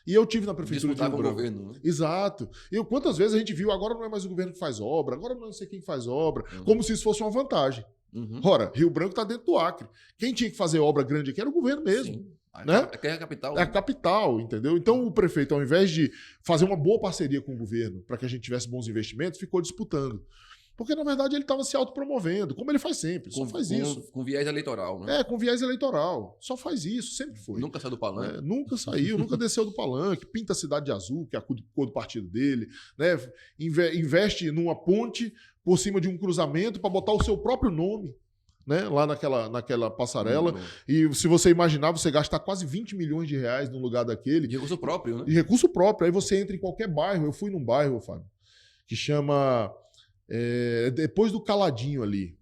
E eu tive na prefeitura de Rio Branco. Governo, né? Exato. E quantas vezes a gente viu, agora não é mais o governo que faz obra, agora não sei quem faz obra, como se isso fosse uma vantagem. Ora, Rio Branco está dentro do Acre. Quem tinha que fazer obra grande aqui era o governo mesmo. Sim. Né? É a capital. É a capital, entendeu? Então o prefeito, ao invés de fazer uma boa parceria com o governo para que a gente tivesse bons investimentos, ficou disputando. Porque, na verdade, ele estava se autopromovendo, como ele faz sempre, só faz isso. Com viés eleitoral, né? Com viés eleitoral. Só faz isso, sempre foi. Nunca saiu do palanque. Nunca saiu, nunca desceu do palanque, pinta a cidade de azul, que é a cor do partido dele, né? Investe numa ponte por cima de um cruzamento para botar o seu próprio nome, né, lá naquela passarela. E se você imaginar, você gasta quase 20 milhões de reais num lugar daquele. De recurso próprio, né? De recurso próprio. Aí você entra em qualquer bairro. Eu fui num bairro, Fábio, que chama... depois do Caladinho ali.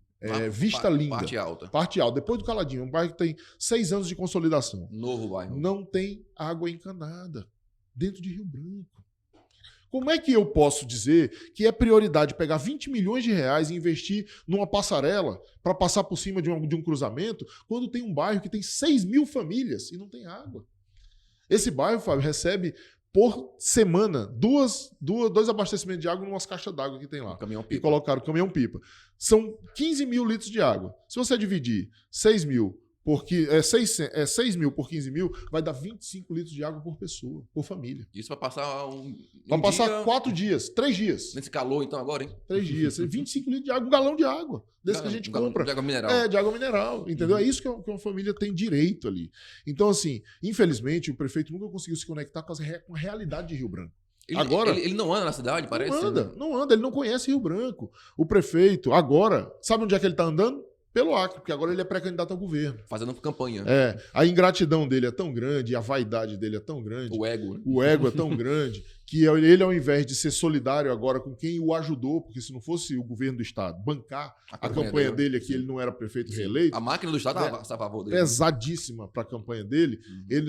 Vista Linda. Parte alta. Parte alta. Depois do Caladinho. Um bairro que tem 6 anos de consolidação. Novo bairro. Não tem água encanada dentro de Rio Branco. Como é que eu posso dizer que é prioridade pegar 20 milhões de reais e investir numa passarela para passar por cima de um cruzamento, quando tem um bairro que tem 6 mil famílias e não tem água? Esse bairro, Fábio, recebe por semana dois abastecimentos de água numas caixas d'água que tem lá. Caminhão-pipa. E colocaram caminhão-pipa. São 15 mil litros de água. Se você dividir 6 mil 6 mil por 15 mil, vai dar 25 litros de água por pessoa, por família. Isso vai passar Vai passar dia... 4 dias, 3 dias. Nesse calor, então, agora, hein? 3 dias. 25 litros de água, um galão de água. Desse que a gente compra. De água mineral. De água mineral. Entendeu? É isso que uma família tem direito ali. Então, assim, infelizmente, o prefeito nunca conseguiu se conectar com a realidade de Rio Branco. Ele não anda na cidade, parece? Não anda, ele não conhece Rio Branco. O prefeito, agora, sabe onde é que ele está andando? Pelo Acre, porque agora ele é pré-candidato ao governo. Fazendo campanha. A ingratidão dele é tão grande, a vaidade dele é tão grande. O ego. Né? O ego é tão grande que ele, ao invés de ser solidário agora com quem o ajudou, porque se não fosse o governo do Estado bancar a campanha dele aqui, ele não era prefeito reeleito. A máquina do Estado estava a favor dele. Pesadíssima para a campanha dele.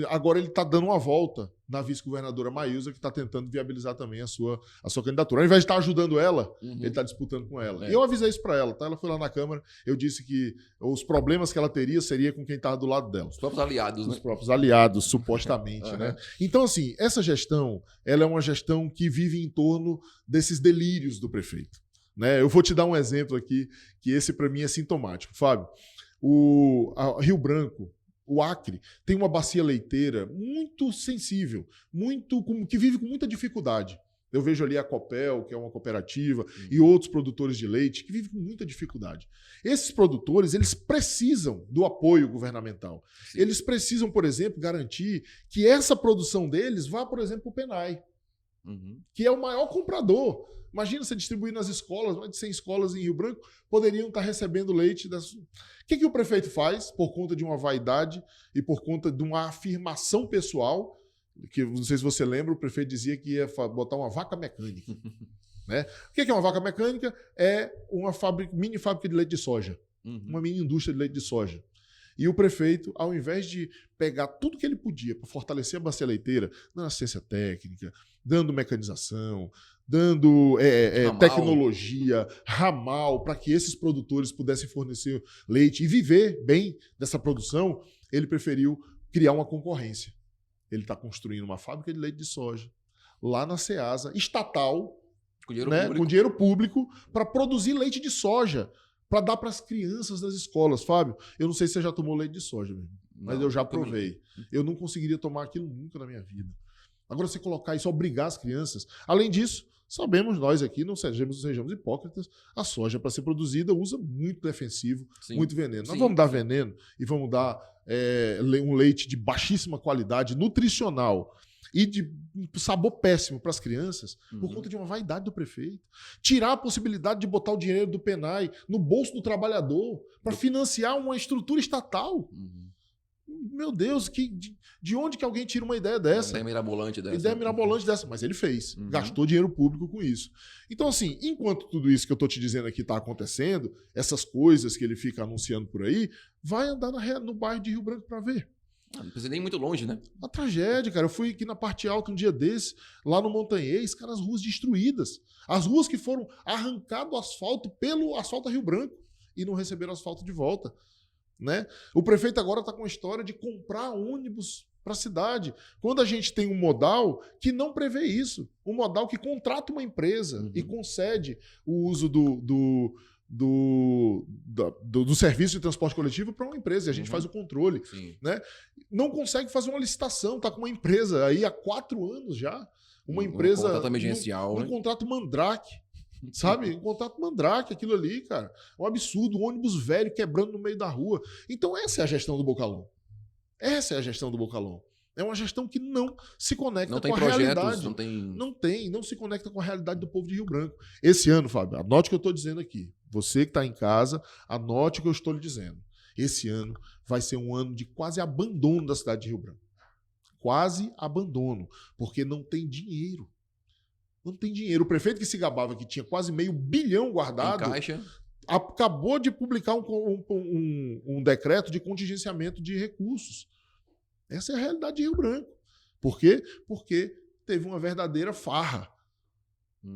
Agora ele está dando uma volta na vice-governadora Maísa, que está tentando viabilizar também a sua candidatura. Ao invés de estar ajudando ela, ele está disputando com ela. E eu avisei isso para ela, tá? Ela foi lá na Câmara, eu disse que os problemas que ela teria seria com quem estava do lado dela. Os próprios aliados, né? Os próprios aliados, supostamente, né? Então, assim, essa gestão, ela é uma gestão que vive em torno desses delírios do prefeito, né? Eu vou te dar um exemplo aqui, que esse para mim é sintomático. Fábio, Rio Branco, o Acre, tem uma bacia leiteira muito sensível, que vive com muita dificuldade. Eu vejo ali a Copel, que é uma cooperativa, e outros produtores de leite que vivem com muita dificuldade. Esses produtores, eles precisam do apoio governamental. Sim. Eles precisam, por exemplo, garantir que essa produção deles vá, por exemplo, para o Penai, que é o maior comprador. Imagina você distribuir nas escolas, mais de 100 escolas em Rio Branco poderiam estar recebendo leite. O que o prefeito faz por conta de uma vaidade e por conta de uma afirmação pessoal? Que não sei se você lembra, o prefeito dizia que ia botar uma vaca mecânica. Né? O que é uma vaca mecânica? É uma mini fábrica de leite de soja, uma mini indústria de leite de soja. E o prefeito, ao invés de pegar tudo que ele podia para fortalecer a bacia leiteira, dando assistência técnica, dando mecanização, dando tecnologia, ramal, para que esses produtores pudessem fornecer leite e viver bem dessa produção, ele preferiu criar uma concorrência. Ele está construindo uma fábrica de leite de soja lá na Ceasa, estatal, com dinheiro público, para produzir leite de soja, para dar para as crianças das escolas. Fábio, eu não sei se você já tomou leite de soja mesmo, mas eu já provei. Eu não conseguiria tomar aquilo nunca na minha vida. Agora, você colocar isso, obrigar as crianças. Além disso, sabemos nós aqui, não sejamos hipócritas, a soja, para ser produzida, usa muito defensivo, muito veneno. Nós vamos dar veneno e vamos dar um leite de baixíssima qualidade nutricional e de sabor péssimo para as crianças por conta de uma vaidade do prefeito. Tirar a possibilidade de botar o dinheiro do Penai no bolso do trabalhador para financiar uma estrutura estatal. Meu Deus, de onde que alguém tira uma ideia dessa? Ideia mirabolante dessa. Ideia mirabolante dessa, mas ele fez. Gastou dinheiro público com isso. Então, assim, enquanto tudo isso que eu tô te dizendo aqui tá acontecendo, essas coisas que ele fica anunciando por aí, vai andar no bairro de Rio Branco para ver. Não precisa nem ir muito longe, né? Uma tragédia, cara. Eu fui aqui na parte alta um dia desse, lá no Montanhês, cara, as ruas destruídas. As ruas que foram arrancado o asfalto pelo Asfalto Rio Branco e não receberam asfalto de volta. Né? O prefeito agora está com a história de comprar ônibus para a cidade, quando a gente tem um modal que não prevê isso, um modal que contrata uma empresa e concede o uso do serviço de transporte coletivo para uma empresa, e a gente faz o controle. Né? Não consegue fazer uma licitação, está com uma empresa aí há 4 anos já, uma empresa... contrato emergencial. Um contrato mandrake. Sabe? Um contrato mandrake, aquilo ali, cara. Um absurdo, um ônibus velho quebrando no meio da rua. Então essa é a gestão do Bocalhau. Essa é a gestão do Bocalhau. É uma gestão que não se conecta Não tem com a projetos, realidade. não tem... Não se conecta com a realidade do povo de Rio Branco. Esse ano, Fábio, anote o que eu estou dizendo aqui. Você que está em casa, anote o que eu estou lhe dizendo. Esse ano vai ser um ano de quase abandono da cidade de Rio Branco. Quase abandono, porque não tem dinheiro. Não tem dinheiro. O prefeito que se gabava que tinha quase R$500 milhão guardado, Em caixa. acabou de publicar um decreto de contingenciamento de recursos. Essa é a realidade de Rio Branco. Por quê? Porque teve uma verdadeira farra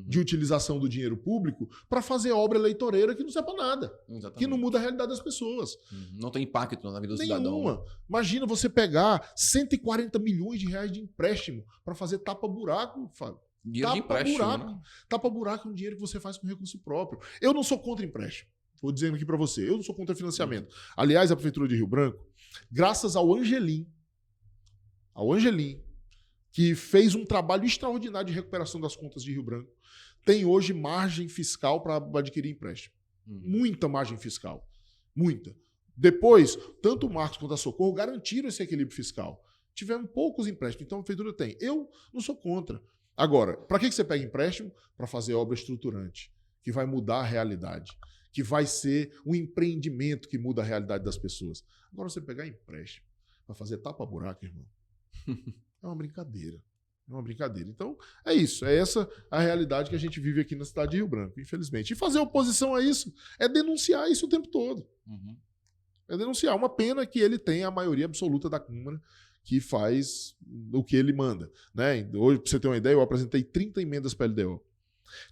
de utilização do dinheiro público para fazer obra eleitoreira que não serve para nada. Exatamente. Que não muda a realidade das pessoas. Não tem impacto na vida do Nenhuma. cidadão. Imagina você pegar R$140 milhões de empréstimo para fazer tapa-buraco, Fábio. Dinheiro de empréstimo, Tapa-buraco. né? Tapa-buraco é um dinheiro que você faz com recurso próprio. Eu não sou contra empréstimo. Vou dizendo aqui para você. Eu não sou contra financiamento. Aliás, a Prefeitura de Rio Branco, graças ao Angelim, que fez um trabalho extraordinário de recuperação das contas de Rio Branco, tem hoje margem fiscal para adquirir empréstimo. Muita margem fiscal. Muita. Depois, tanto o Marcos quanto a Socorro garantiram esse equilíbrio fiscal. Tivemos poucos empréstimos, então a Prefeitura tem. Eu não sou contra. Agora, para que você pega empréstimo? Para fazer obra estruturante, que vai mudar a realidade, que vai ser um empreendimento que muda a realidade das pessoas. Agora, você pegar empréstimo para fazer tapa-buraco, irmão, é uma brincadeira. É uma brincadeira. Então, é isso. É essa a realidade que a gente vive aqui na cidade de Rio Branco, infelizmente. E fazer oposição a isso é denunciar isso o tempo todo. É denunciar. Uma pena que ele tenha a maioria absoluta da Câmara que faz o que ele manda. Né? Hoje, para você ter uma ideia, eu apresentei 30 emendas para a LDO.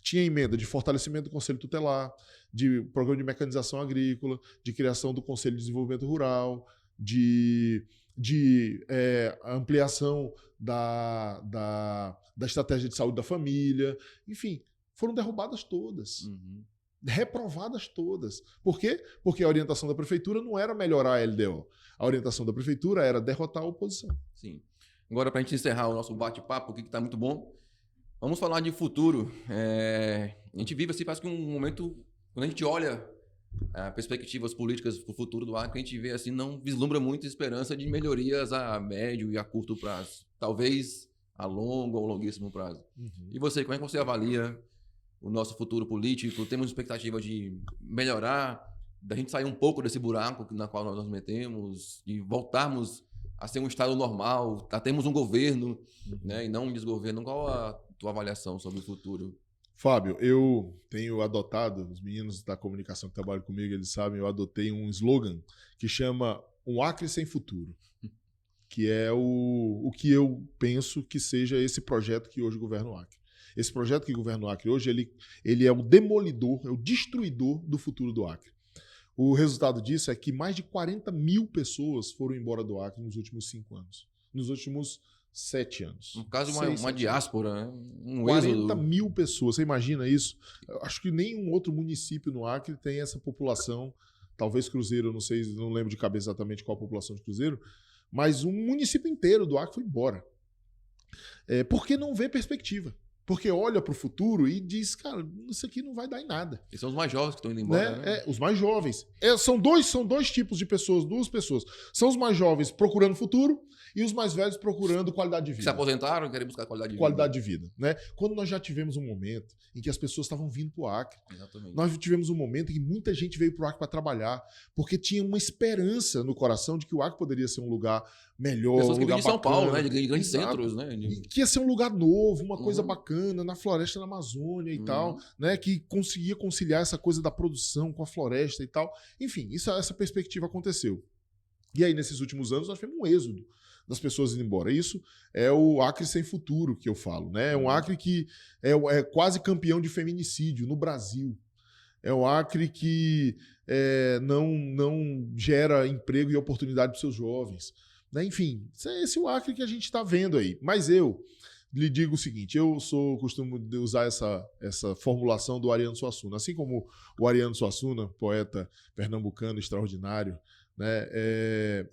Tinha emenda de fortalecimento do Conselho Tutelar, de programa de mecanização agrícola, de criação do Conselho de Desenvolvimento Rural, de ampliação da estratégia de saúde da família. Enfim, foram derrubadas todas. Reprovadas todas. Por quê? Porque a orientação da Prefeitura não era melhorar a LDO. A orientação da Prefeitura era derrotar a oposição. Sim. Agora, para a gente encerrar o nosso bate-papo, que está muito bom, vamos falar de futuro. A gente vive assim, parece que um momento, quando a gente olha perspectivas políticas para o futuro do Acre, a gente vê assim, não vislumbra muita esperança de melhorias a médio e a curto prazo. Talvez a longo ou longuíssimo prazo. E você, como é que você avalia o nosso futuro político? Temos expectativa de melhorar, da gente sair um pouco desse buraco na qual nós nos metemos, de voltarmos a ser um estado normal, a termos um governo, né, e não um desgoverno. Qual a tua avaliação sobre o futuro? Fábio, eu tenho adotado, os meninos da comunicação que trabalham comigo, eles sabem, eu adotei um slogan que chama Um Acre Sem Futuro, que é o que eu penso que seja esse projeto que hoje governa o Acre. Esse projeto que governa o Acre hoje, ele é o demolidor, é o destruidor do futuro do Acre. O resultado disso é que mais de 40 mil pessoas foram embora do Acre nos últimos 5 anos. Nos últimos 7 anos. No caso, uma diáspora, né? 40 êxodo. mil pessoas, você imagina isso? Eu acho que nenhum outro município no Acre tem essa população. Talvez Cruzeiro, não sei, não lembro de cabeça exatamente qual a população de Cruzeiro, mas um município inteiro do Acre foi embora. Porque não vê perspectiva. Porque olha para o futuro e diz, cara, isso aqui não vai dar em nada. E são os mais jovens que estão indo embora, né? Os mais jovens. São dois tipos de pessoas, duas pessoas. São os mais jovens procurando futuro e os mais velhos procurando qualidade de vida. Se aposentaram e querem buscar qualidade de vida. Né? Quando nós já tivemos um momento em que as pessoas estavam vindo para o Acre. Exatamente. Nós tivemos um momento em que muita gente veio para o Acre para trabalhar, porque tinha uma esperança no coração de que o Acre poderia ser um lugar melhor, pessoas um que lugar vêm de São bacana. Paulo, né? De grandes Exato. centros, né? E que ia ser um lugar novo, uma coisa bacana, na floresta, na Amazônia e tal, né? Que conseguia conciliar essa coisa da produção com a floresta e tal. Enfim, essa perspectiva aconteceu. E aí, nesses últimos anos, nós tivemos um êxodo das pessoas indo embora. Isso é o Acre sem futuro que eu falo, né? É um Acre que é quase campeão de feminicídio no Brasil. É um Acre que não gera emprego e oportunidade para os seus jovens. Né? Enfim, esse é o Acre que a gente está vendo aí. Mas eu lhe digo o seguinte, costumo usar essa formulação do Ariano Suassuna. Assim como o Ariano Suassuna, poeta pernambucano extraordinário, né?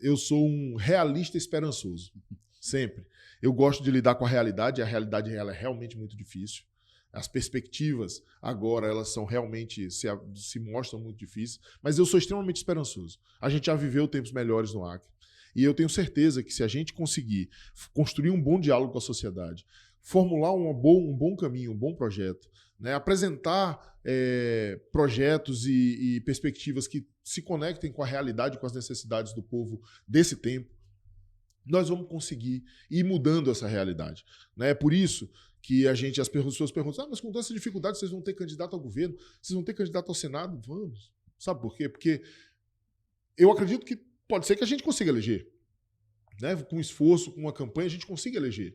Eu sou um realista esperançoso, sempre. Eu gosto de lidar com a realidade ela é realmente muito difícil. As perspectivas agora, elas são realmente, se mostram muito difíceis, mas eu sou extremamente esperançoso. A gente já viveu tempos melhores no Acre. E eu tenho certeza que se a gente conseguir construir um bom diálogo com a sociedade, formular um bom caminho, um bom projeto, né, apresentar projetos e perspectivas que se conectem com a realidade, com as necessidades do povo desse tempo, nós vamos conseguir ir mudando essa realidade. Né? É por isso que as pessoas perguntam, mas com toda essa dificuldade vocês vão ter candidato ao governo, vocês vão ter candidato ao Senado? Vamos. Sabe por quê? Porque eu acredito que pode ser que a gente consiga eleger. Né? Com esforço, com uma campanha, a gente consiga eleger.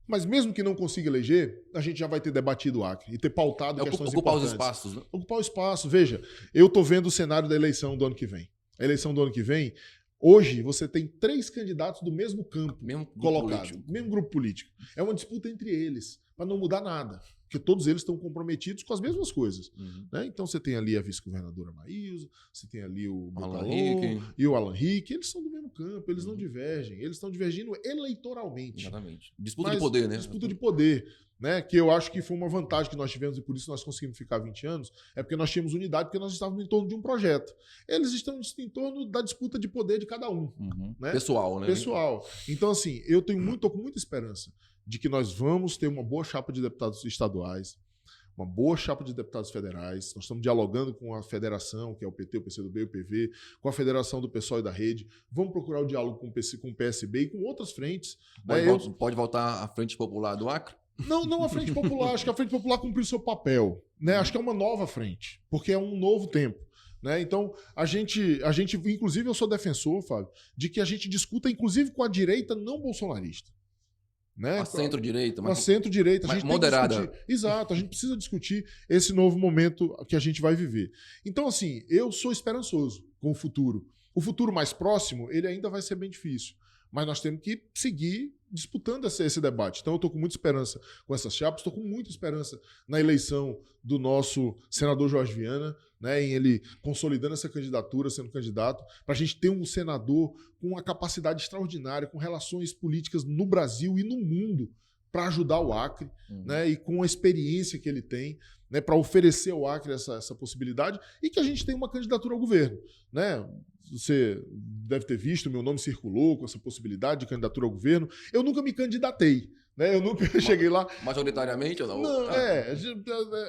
Mas mesmo que não consiga eleger, a gente já vai ter debatido o Acre e ter pautado questões ocupar importantes. os espaços, né? Ocupar o espaço. Veja, eu estou vendo o cenário da eleição do ano que vem. A eleição do ano que vem, hoje você tem 3 candidatos do mesmo campo colocados, mesmo grupo político. É uma disputa entre eles, para não mudar nada. Porque todos eles estão comprometidos com as mesmas coisas. Né? Então você tem ali a vice-governadora Maísa, você tem ali o Botalon e o Alan Rick. Eles são do mesmo campo, eles não divergem. Eles estão divergindo eleitoralmente. Exatamente. Disputa de poder, né? Disputa de poder. Né? Que eu acho que foi uma vantagem que nós tivemos e por isso nós conseguimos ficar 20 anos, é porque nós tínhamos unidade, porque nós estávamos em torno de um projeto. Eles estão em torno da disputa de poder de cada um. Né? Pessoal, né? Pessoal. Então, assim, eu tô com muita esperança de que nós vamos ter uma boa chapa de deputados estaduais, uma boa chapa de deputados federais. Nós estamos dialogando com a federação, que é o PT, o PCdoB, o PV, com a federação do PSOL e da Rede. Vamos procurar o diálogo com o PSB e com outras frentes. Pode voltar à Frente Popular do Acre? Não a Frente Popular. Acho que a Frente Popular cumpriu o seu papel. Né? Acho que é uma nova frente, porque é um novo tempo. Né? Então, a gente, inclusive eu sou defensor, Fábio, de que a gente discuta, inclusive, com a direita não bolsonarista. Né? A centro-direita. Uma centro-direita. Mas moderada. Exato, a gente precisa discutir esse novo momento que a gente vai viver. Então, assim, eu sou esperançoso com o futuro. O futuro mais próximo, ele ainda vai ser bem difícil. Mas nós temos que seguir disputando esse debate. Então eu estou com muita esperança com essas chapas, estou com muita esperança na eleição do nosso senador Jorge Viana, né, em ele consolidando essa candidatura, sendo candidato, para a gente ter um senador com uma capacidade extraordinária, com relações políticas no Brasil e no mundo, para ajudar o Acre, né, e com a experiência que ele tem, né, para oferecer ao Acre essa possibilidade, e que a gente tenha uma candidatura ao governo. Né? Você deve ter visto, meu nome circulou com essa possibilidade de candidatura ao governo. Eu nunca me candidatei. Né? Eu nunca cheguei lá. Majoritariamente ou não? Não,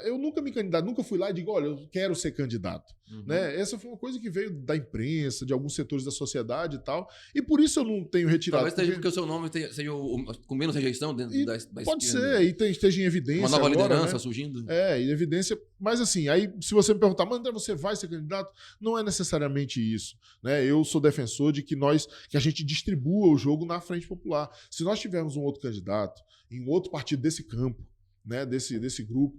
eu nunca me candidatei, nunca fui lá e digo, olha, eu quero ser candidato. Né? Essa foi uma coisa que veio da imprensa, de alguns setores da sociedade e tal. E por isso eu não tenho retirado. Talvez seja porque o seu nome seja com menos rejeição dentro da pode esquerda. Ser, e esteja em evidência. Uma nova agora, liderança né? surgindo. Em evidência. Mas assim, aí se você me perguntar, mas André, você vai ser candidato? Não é necessariamente isso. Né? Eu sou defensor de que a gente distribua o jogo na Frente Popular. Se nós tivermos um outro candidato em um outro partido desse campo, né, desse grupo,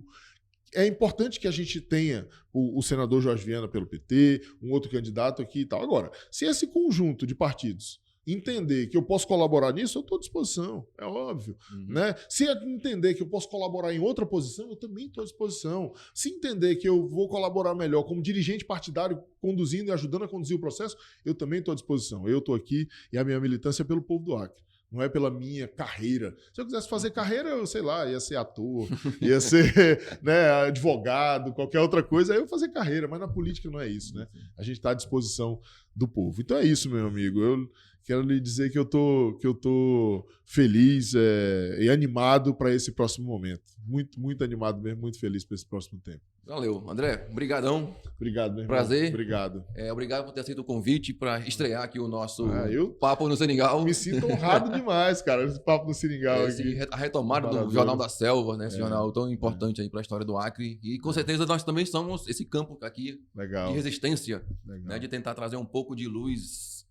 é importante que a gente tenha o senador Jorge Viana pelo PT, um outro candidato aqui e tal. Agora, se esse conjunto de partidos entender que eu posso colaborar nisso, eu estou à disposição, é óbvio. Né? Se entender que eu posso colaborar em outra posição, eu também estou à disposição. Se entender que eu vou colaborar melhor como dirigente partidário, conduzindo e ajudando a conduzir o processo, eu também estou à disposição. Eu estou aqui e a minha militância é pelo povo do Acre. Não é pela minha carreira. Se eu quisesse fazer carreira, eu sei lá, ia ser ator, ia ser né, advogado, qualquer outra coisa, aí eu ia fazer carreira, mas na política não é isso, né? A gente está à disposição do povo. Então é isso, meu amigo. Eu quero lhe dizer que eu tô feliz e animado para esse próximo momento. Muito, muito animado mesmo, muito feliz para esse próximo tempo. Valeu. André, brigadão. Obrigado, meu irmão. Prazer. Obrigado. Obrigado por ter aceito o convite para estrear aqui o nosso eu Papo no Seringal. Me sinto honrado demais, cara, esse Papo no Seringal aqui. A retomada do Jornal da Selva, né? Esse jornal tão importante aí para a história do Acre. E com certeza nós também somos esse campo aqui de resistência, né? De tentar trazer um pouco de luz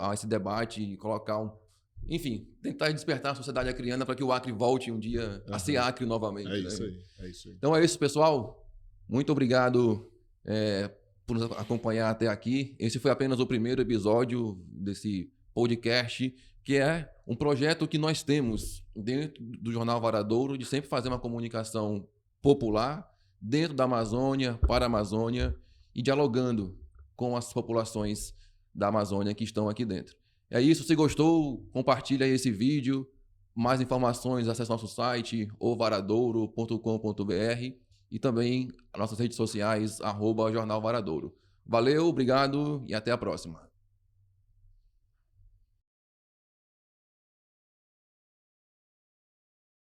a esse debate e colocar enfim, tentar despertar a sociedade acriana para que o Acre volte um dia a ser Acre novamente. É isso aí, é isso aí. Então é isso, pessoal. Muito obrigado por nos acompanhar até aqui. Esse foi apenas o primeiro episódio desse podcast, que é um projeto que nós temos dentro do Jornal Varadouro de sempre fazer uma comunicação popular dentro da Amazônia, para a Amazônia e dialogando com as populações da Amazônia que estão aqui dentro. É isso, se gostou, compartilha esse vídeo. Mais informações, acesse nosso site ovaradouro.com.br e também as nossas redes sociais, @Jornal Varadouro. Valeu, obrigado e até a próxima.